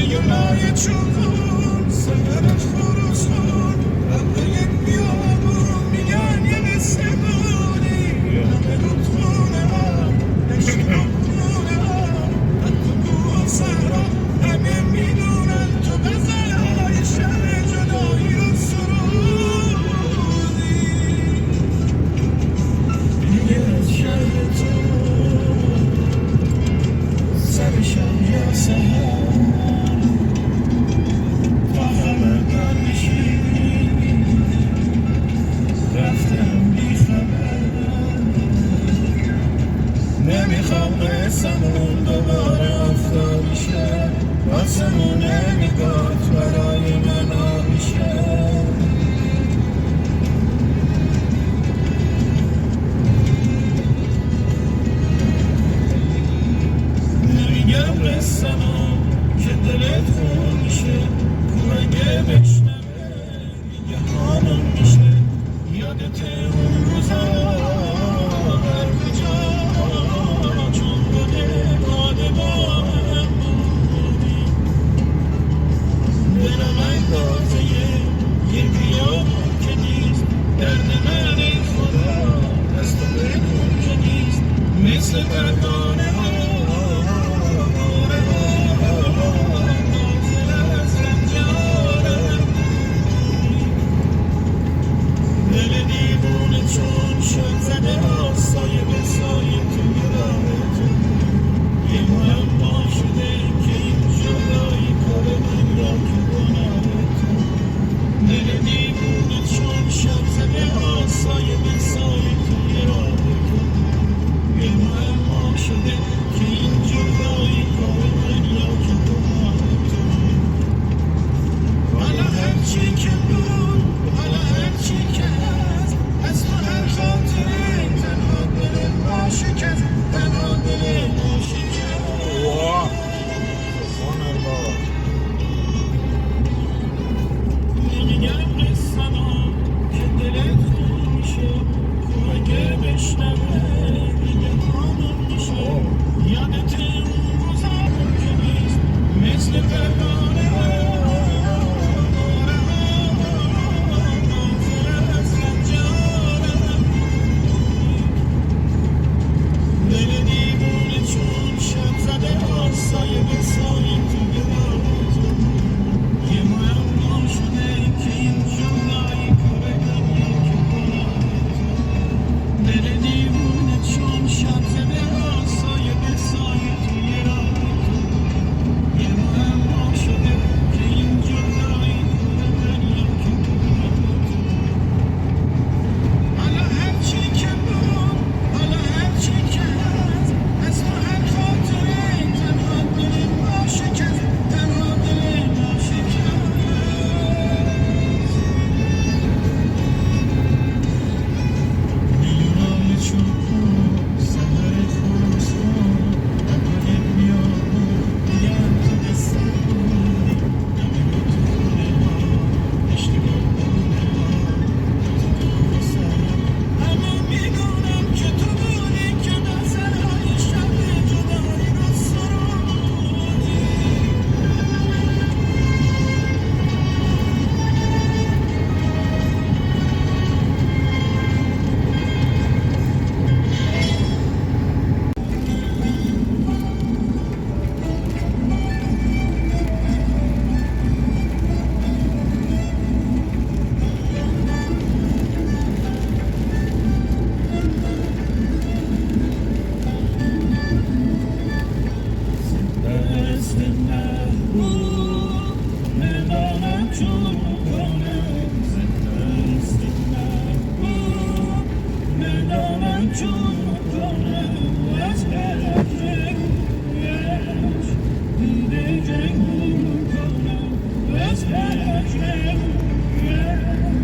یونای چوبون سهرش خروس خون رنده بیابون میگن یه مثل بودی همه رودخونه ها نشتم خونه ها حتی کوه سهرا همه میدونن تو غزلهای شب جدایی رو سرودی دیگه از شهر تو سر شب یا سهر تا خبردار میشی رفتم بی خبر نمیخوام قصمون دوباره افتاده شه واسمون نگات برای من آبیشه نمیگم قصمون که دلت خون میشه کوهگه بشنوه دیگه همون میشه یادت اون روزا هر کجا چون بوده بادبانم بودی دلم اندازه یه بیابون که نیست درد من ای خدا از تو بدون که نیست مثل پروانه ها چون شد زده ها سایه به سایه توی راه تو یه معما شده که این جدایی کار من یا که گناه تو دل دیوونه چون شد زده ها سایه به سایه توی راه تو یه معما شده که این جدایی کار من یا که گناه تو حالا هرچی که بود حالا هرچی که هست از تو هر خاطره تنها دل ما شکست تنها دل ما شکست نمیگم قصه‌مو که دلت خون میشه کوهگه بشنوه دیگه همون میشه یادت اون روزا که نیست مثل پروانه ها چون شب زده ها سایه به سایه توی راه تو یه معما شده که این جدایی کار دنیا که گناه تو دل دیوونه چون شب زده ها سایه به سایه توی راه تو یه معما شده که این جدایی کار دنیا که گناه تو حالا هرچی که بود حالا هرچی که هست از تو هر خاطره تنها دل ما شکست تنها دل ما شکست میونای چوبون سهر خروسان هوای بیابون میگن تو قصه بودی همه رودخونه ها اشتباه خونه ها تو کوه سهر همه میدونم که تو بودی که غزلهای شب جدایی رو سرودی دست محبوب ندانم چون کنم دست محبوب ندانم چون کنم از هر جنگش دیده جنگون کنم از هر جنگش